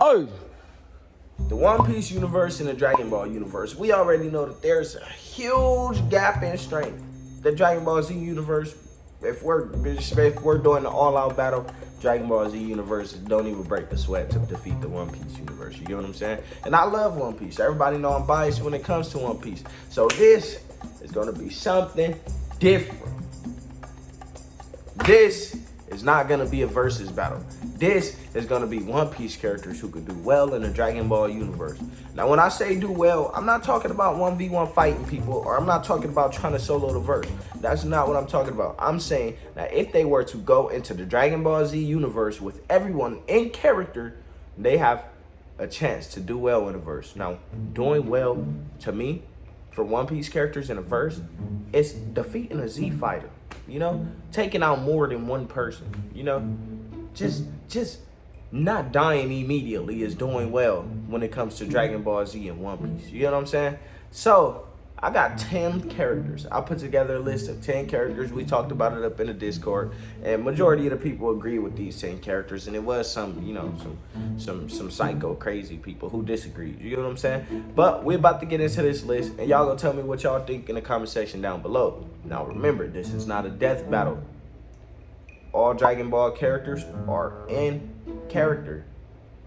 Oh, the One Piece universe and the Dragon Ball universe. We already know that there's a huge gap in strength. The Dragon Ball Z universe, if we're doing the all-out battle, Dragon Ball Z universe don't even break the sweat to defeat the One Piece universe. You get what I'm saying? And I love One Piece. Everybody know I'm biased when it comes to One Piece. So this is gonna be something different. This is not gonna be a versus battle. This is gonna be One Piece characters who could do well in the Dragon Ball universe. Now, when I say do well, I'm not talking about 1v1 fighting people, or I'm not talking about trying to solo the verse. That's not what I'm talking about. I'm saying that if they were to go into the Dragon Ball Z universe with everyone in character, they have a chance to do well in a verse. Now, doing well, to me, for One Piece characters in a verse, it's defeating a Z fighter. You know, taking out more than one person. You know, just not dying immediately is doing well when it comes to Dragon Ball Z and One Piece. You know what I'm saying? So I got 10 characters. I put together a list of 10 characters. We talked about it up in the Discord, and majority of the people agree with these 10 characters. And it was some, you know, some psycho crazy people who disagreed. You know what I'm saying? But we're about to get into this list, and y'all gonna tell me what y'all think in the comment section down below. Now remember, this is not a death battle. All Dragon Ball characters are in character.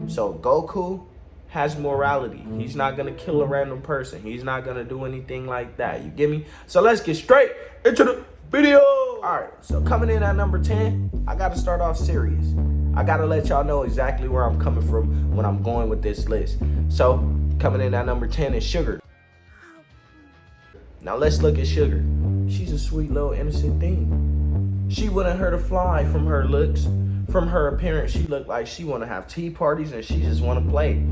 So Goku has morality. He's not gonna kill a random person. He's not gonna do anything like that. You get me? So let's get straight into the video. All right, so coming in at number 10, I gotta start off serious. I gotta let y'all know exactly where I'm coming from when I'm going with this list. So coming in at number 10 is Sugar. Now let's look at Sugar. She's a sweet little innocent thing. She wouldn't hurt a fly from her looks. From her appearance, she looked like she want to have tea parties and she just want to play.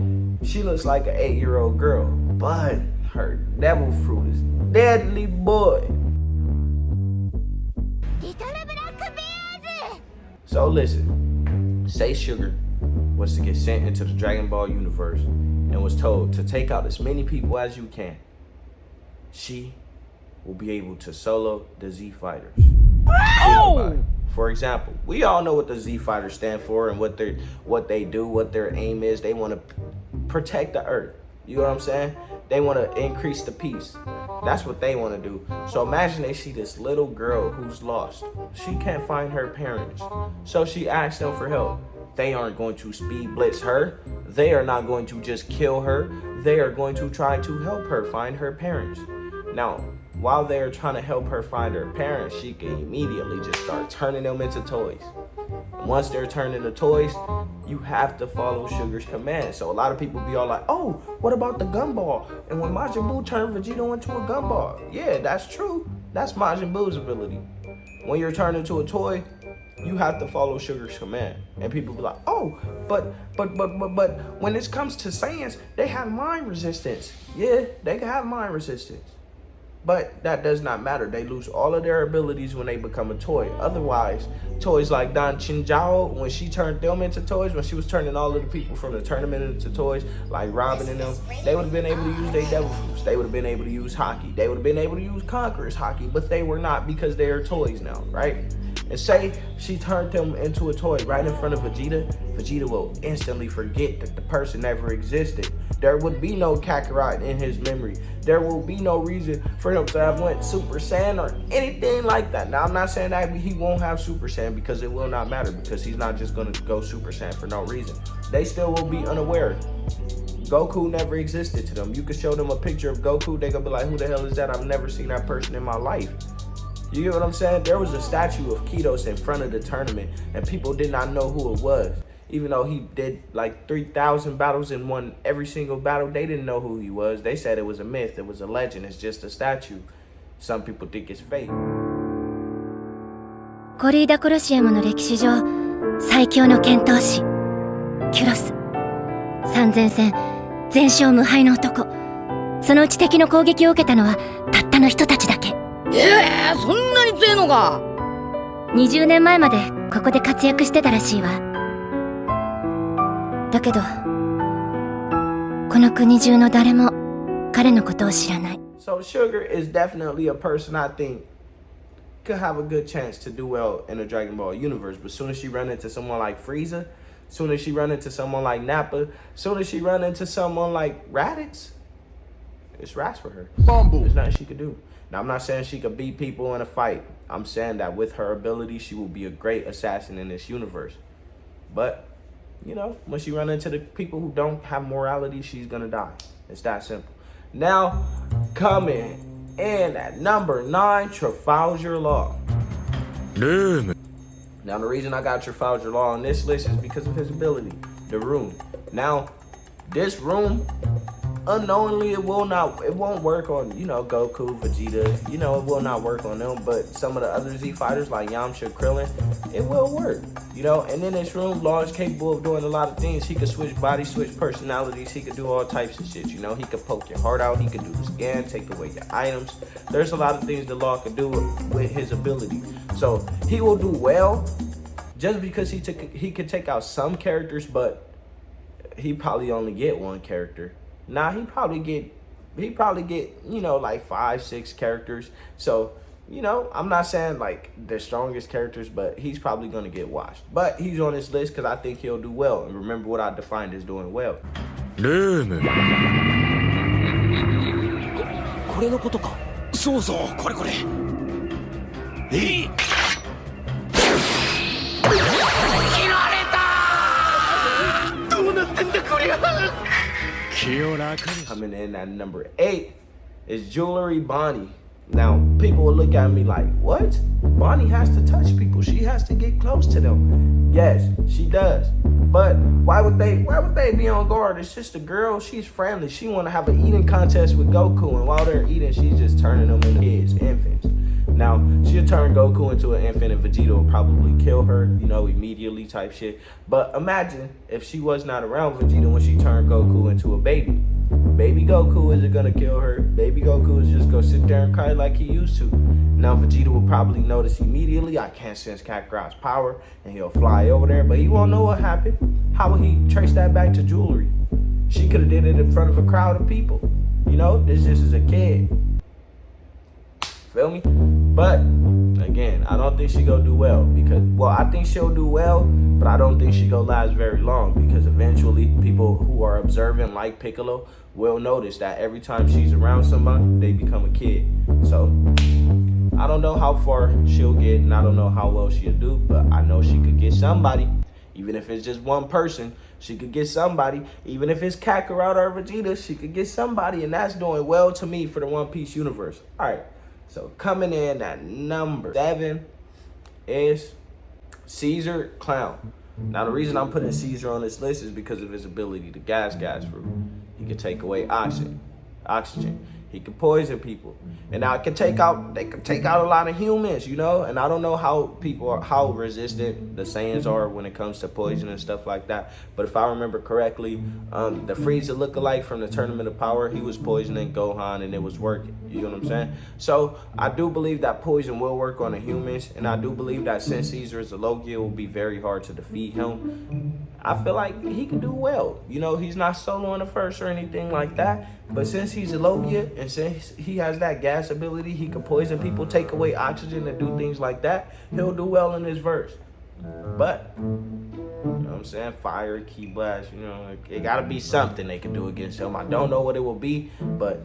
She looks like an 8-year-old girl, but her devil fruit is deadly, boy. So listen, say Sugar was to get sent into the Dragon Ball universe and was told to take out as many people as you can. She will be able to solo the Z Fighters. Oh! For example, we all know what the Z Fighters stand for and what they do, what their aim is. They want to protect the Earth. You know what I'm saying? They want to increase the peace. That's what they want to do. So imagine they see this little girl who's lost. She can't find her parents. So she asks them for help. They aren't going to speed blitz her. They are not going to just kill her. They are going to try to help her find her parents. Now, while they're trying to help her find her parents, she can immediately just start turning them into toys. And once they're turned into toys, you have to follow Sugar's command. So a lot of people be all like, oh, what about the gumball? And when Majin Buu turned Vegeta into a gumball. Yeah, that's true. That's Majin Buu's ability. When you're turned into a toy, you have to follow Sugar's command. And people be like, oh, but when it comes to Saiyans, they have mind resistance. Yeah, they can have mind resistance. But that does not matter. They lose all of their abilities when they become a toy. Otherwise, toys like Dan Chinjao, when she turned them into toys, when she was turning all of the people from the tournament into toys, like Robin and them, they would have been able to use their devil fruits. They would have been able to use Haki. They would have been able to use Conqueror's Haki, but they were not because they are toys now, right? And say she turned them into a toy right in front of Vegeta, Vegeta will instantly forget that the person ever existed. There would be no Kakarot in his memory. There will be no reason for him to have went Super Saiyan or anything like that. Now, I'm not saying that he won't have Super Saiyan because it will not matter, because he's not just going to go Super Saiyan for no reason. They still will be unaware. Goku never existed to them. You could show them a picture of Goku, they gonna be like, who the hell is that? I've never seen that person in my life. You get what I'm saying? There was a statue of Kidos in front of the tournament, and people did not know who it was. Even though he did like 3,000 battles and won every single battle, they didn't know who he was. They said it was a myth, it was a legend, it's just a statue. Some people think it's fake. コリーダコロシアムの歴史上最強の剣闘士キュロス三千戦全勝無敗の男。そのうち敵の攻撃を受けたのはたったの人たちだけ。そんなに強いのか。20年前までここで活躍してたらしいわ。だけどこの国中の誰も彼のことを知らない。 So Sugar is definitely a person I think could have a good chance to do well in the Dragon Ball universe. But as soon as she run into someone like Frieza, Soon as she run into someone like Nappa, soon as she run into someone like Raditz, it's rats for her. There's nothing she could do. Now, I'm not saying she could beat people in a fight. I'm saying that with her ability, she will be a great assassin in this universe. But, you know, when she run into the people who don't have morality, she's gonna die. It's that simple. Now, coming in at number 9, Trafalgar Law. Now, the reason I got Trafalgar Law on this list is because of his ability, the rune. Now, this rune, unknowingly, it won't work on, you know, Goku, Vegeta, you know, it will not work on them, but some of the other Z fighters like Yamcha, Krillin, it will work, you know. And then this room, Law is capable of doing a lot of things. He could switch bodies, switch personalities, he could do all types of shit, you know. He could poke your heart out, he could do the scan, take away your items. There's a lot of things the Law could do with his ability. So he will do well just because he could take out some characters, but he probably only get one character. Nah, he probably get, you know, like 5, 6 characters. So, you know, I'm not saying like the strongest characters, but he's probably gonna get washed. But he's on this list because I think he'll do well. And remember what I defined as doing well. これのことか。そうそう、これこれ。えい。切られた。どうなってんだこりゃ。 Coming in at number 8 is Jewelry Bonnie. Now, people will look at me like, what? Bonnie has to touch people. She has to get close to them. Yes, she does. But why would they be on guard? It's just a girl. She's friendly. She want to have an eating contest with Goku. And while they're eating, she's just turning them into kids, infants. Now, she'll turn Goku into an infant and Vegeta will probably kill her, you know, immediately type shit. But imagine if she was not around Vegeta when she turned Goku into a baby. Baby Goku isn't gonna kill her. Baby Goku is just gonna sit there and cry like he used to. Now, Vegeta will probably notice immediately, I can't sense Kakarot's power, and he'll fly over there, but he won't know what happened. How will he trace that back to Jewelry? She could have did it in front of a crowd of people. You know, this just is a kid. Feel me? But again, I don't think she gonna do well because, well, I think she'll do well, but I don't think she gonna last very long because eventually people who are observant like Piccolo will notice that every time she's around somebody, they become a kid. So I don't know how far she'll get and I don't know how well she'll do, but I know she could get somebody. Even if it's just one person, she could get somebody. Even if it's Kakarot or Vegeta, she could get somebody, and that's doing well to me for the One Piece universe. All right. So coming in at number 7 is Caesar Clown. Now the reason I'm putting Caesar on this list is because of his ability to gas fruit. He can take away oxygen. He can poison people. And now they can take out a lot of humans, you know? And I don't know how resistant the Saiyans are when it comes to poison and stuff like that. But if I remember correctly, the Frieza lookalike from the Tournament of Power, he was poisoning Gohan and it was working. You know what I'm saying? So I do believe that poison will work on the humans. And I do believe that since Caesar is a Logia, it will be very hard to defeat him. I feel like he can do well. You know, he's not solo in the first or anything like that. But since he's a Logia and since he has that gas ability, he can poison people, take away oxygen, and do things like that. He'll do well in this verse. But, you know what I'm saying? Fire, Ki Blast, you know, it gotta be something they can do against him. I don't know what it will be, but,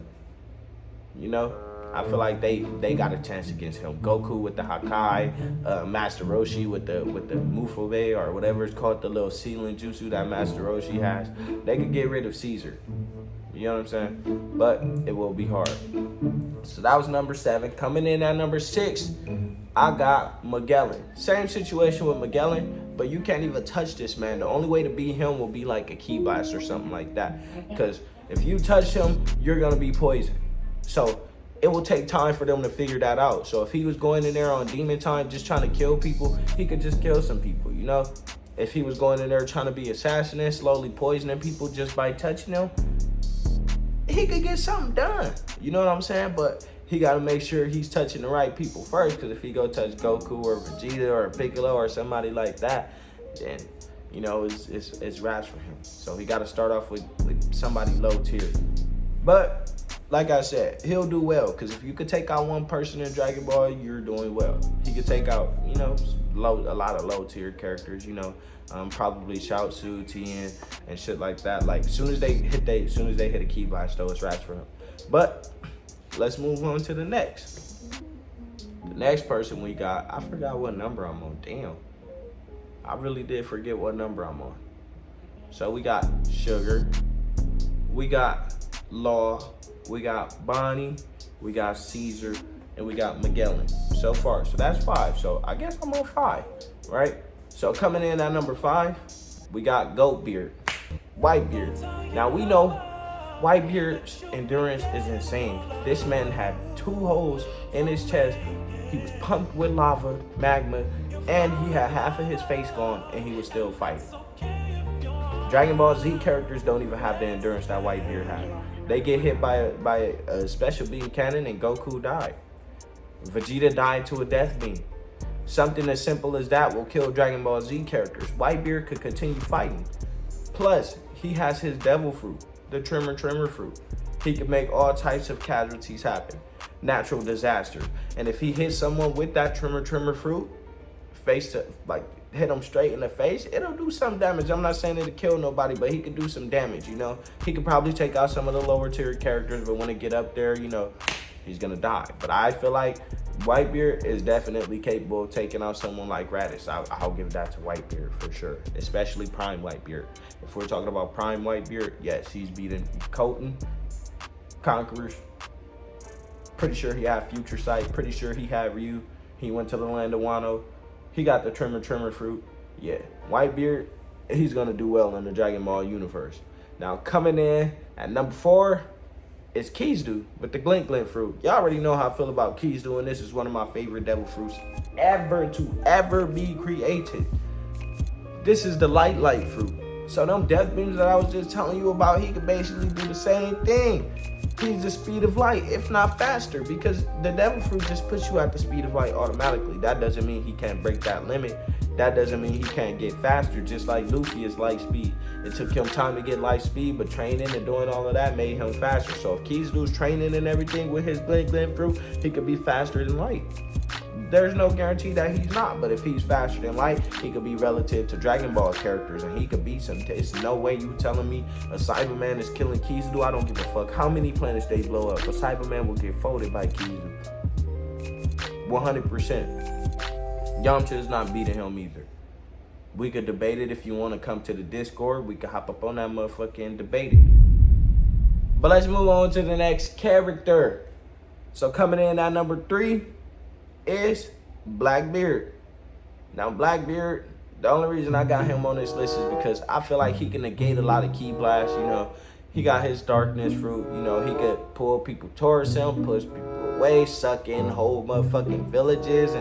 you know, I feel like they got a chance against him. Goku with the Hakai, Master Roshi with the Mufobe or whatever it's called, the little sealing jutsu that Master Roshi has. They could get rid of Caesar. You know what I'm saying? But it will be hard. So that was number 7. Coming in at number 6, I got Magellan. Same situation with Magellan, but you can't even touch this man. The only way to beat him will be like a Ki Blast or something like that. Because if you touch him, you're gonna be poisoned. So it will take time for them to figure that out. So if he was going in there on demon time just trying to kill people, he could just kill some people, you know? If he was going in there trying to be assassinate, slowly poisoning people just by touching them, he could get something done. You know what I'm saying? But he got to make sure he's touching the right people first, because if he go touch Goku or Vegeta or Piccolo or somebody like that, then, you know, it's rash for him. So he got to start off with somebody low tier. But like I said, he'll do well. Because if you could take out one person in Dragon Ball, you're doing well. He could take out, you know, a lot of low tier characters, you know, probably Chaozu, Tien, and shit like that. Like, as soon as they hit a key blast, though, it's raps for him. But let's move on to the next. The next person we got, I forgot what number I'm on. Damn. I really did forget what number I'm on. So we got Sugar, we got Law, we got Bonnie, we got Caesar, and we got Magellan so far. So that's 5. So I guess I'm on 5, right? So coming in at number 5, we got Goatbeard, Whitebeard. Now we know Whitebeard's endurance is insane. This man had 2 holes in his chest. He was pumped with lava, magma, and he had half of his face gone, and he was still fighting. Dragon Ball Z characters don't even have the endurance that Whitebeard had. They get hit by a special beam cannon, and Goku died. Vegeta died to a death beam. Something as simple as that will kill Dragon Ball Z characters. Whitebeard could continue fighting. Plus, he has his devil fruit, the Tremor fruit. He can make all types of casualties happen. Natural disaster. And if he hits someone with that Tremor fruit, hit them straight in the face, it'll do some damage. I'm not saying it'll kill nobody, but he could do some damage, you know? He could probably take out some of the lower tier characters, but when it get up there, you know, he's gonna die. But I feel like Whitebeard is definitely capable of taking out someone like Raditz. I'll give that to Whitebeard for sure, especially Prime Whitebeard. If we're talking about Prime Whitebeard, yes, he's beating Koten, Conquerors. Pretty sure he had Future Sight. Pretty sure he had Ryu. He went to the land of Wano. He got the Tremor fruit. Yeah, Whitebeard, he's gonna do well in the Dragon Ball universe. Now coming in at number 4 is Kizu with the Glint fruit. Y'all already know how I feel about Kizu, and this is one of my favorite devil fruits ever be created. This is the light fruit. So them death beams that I was just telling you about, he could basically do the same thing. He's the speed of light, if not faster, because the devil fruit just puts you at the speed of light automatically. That doesn't mean he can't break that limit. That doesn't mean he can't get faster, just like Luffy is light speed. It took him time to get light speed, but training and doing all of that made him faster. So if Kizu's training and everything with his Glint fruit, he could be faster than light. There's no guarantee that he's not, but if he's faster than light, he could be relative to Dragon Ball characters, and he could beat some. It's no way you telling me a Cyberman is killing Kizu. I don't give a fuck how many planets they blow up. A Cyberman will get folded by Kizu. 100%. Yamcha is not beating him either. We could debate it if you want to come to the Discord. We could hop up on that motherfucker and debate it. But let's move on to the next character. So coming in at number 3 is Blackbeard. Now Blackbeard, the only reason I got him on this list is because I feel like he can negate a lot of key blasts. You know, he got his darkness fruit. You know, he could pull people towards him, push people away, suck in whole motherfucking villages,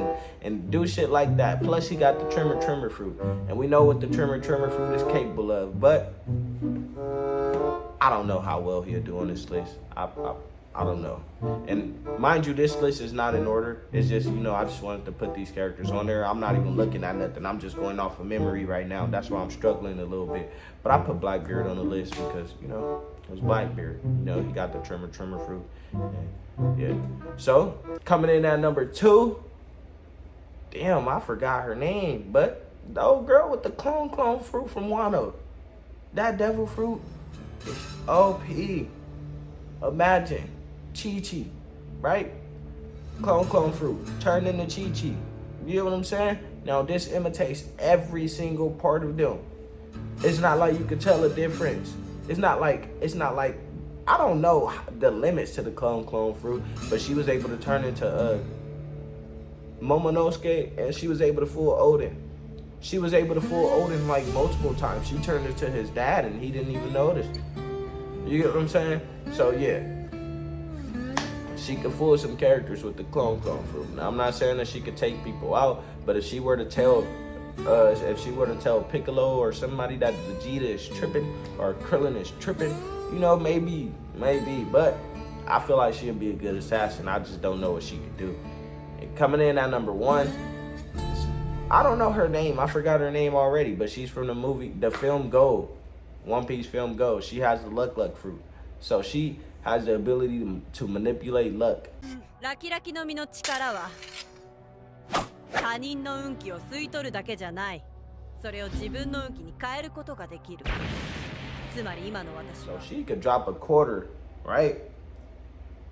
and do shit like that. Plus he got the Tremor fruit, and we know what the Tremor fruit is capable of. But I don't know how well he'll do on this list. I don't know. And mind you, this list is not in order. It's just, you know, I just wanted to put these characters on there. I'm not even looking at nothing. I'm just going off of memory right now. That's why I'm struggling a little bit. But I put Blackbeard on the list because, you know, it was Blackbeard. You know, he got the Tremor fruit. And, yeah. So, coming in at number 2. Damn, I forgot her name. But the old girl with the clone fruit from Wano. That devil fruit is OP. Imagine Chi-Chi, right? Clone fruit, turned into Chi-Chi. You know what I'm saying? Now this imitates every single part of them. It's not like you could tell a difference. It's not like, I don't know the limits to the clone fruit, but she was able to turn into Momonosuke, and she was able to fool Odin. She was able to fool Odin like multiple times. She turned into his dad and he didn't even notice. You get what I'm saying? So yeah, she could fool some characters with the clone fruit. Now I'm not saying that she could take people out, but if she were to tell Piccolo or somebody that Vegeta is tripping or Krillin is tripping, you know, maybe, but I feel like she'll be a good assassin. I just don't know what she could do. And coming in at number 1, I don't know her name. I forgot her name already, but she's from the film Gold. One Piece film Gold. She has the Luck fruit. So she has the ability to manipulate luck. ラキラキの実の力は他人の運気を吸い取るだけじゃない。それを自分の運気に変えることができる。つまり今の私 So は she could drop a quarter, right?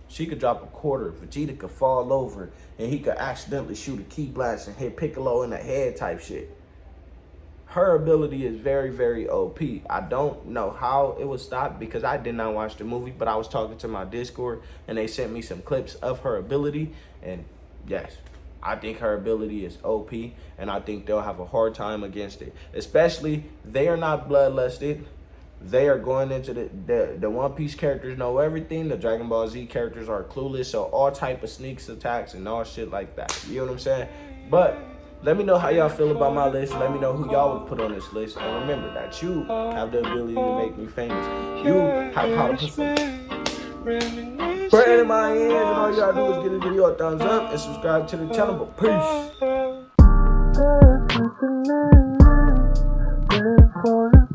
She could drop a quarter. Vegeta could fall over and he could accidentally shoot a key blast and hit Piccolo in the head type shit. Her ability is very, very OP. I don't know how it was stopped because I did not watch the movie, but I was talking to my Discord and they sent me some clips of her ability. And yes, I think her ability is OP and I think they'll have a hard time against it. Especially, they are not bloodlusted. They are going into the One Piece characters know everything. The Dragon Ball Z characters are clueless. So all type of sneaks attacks and all shit like that. You know what I'm saying? But let me know how y'all feel about my list. Let me know who y'all would put on this list. And remember that you have the ability to make me famous. You have power to Brand in my hands. And all you gotta do is give this video a thumbs up and subscribe to the channel. But peace.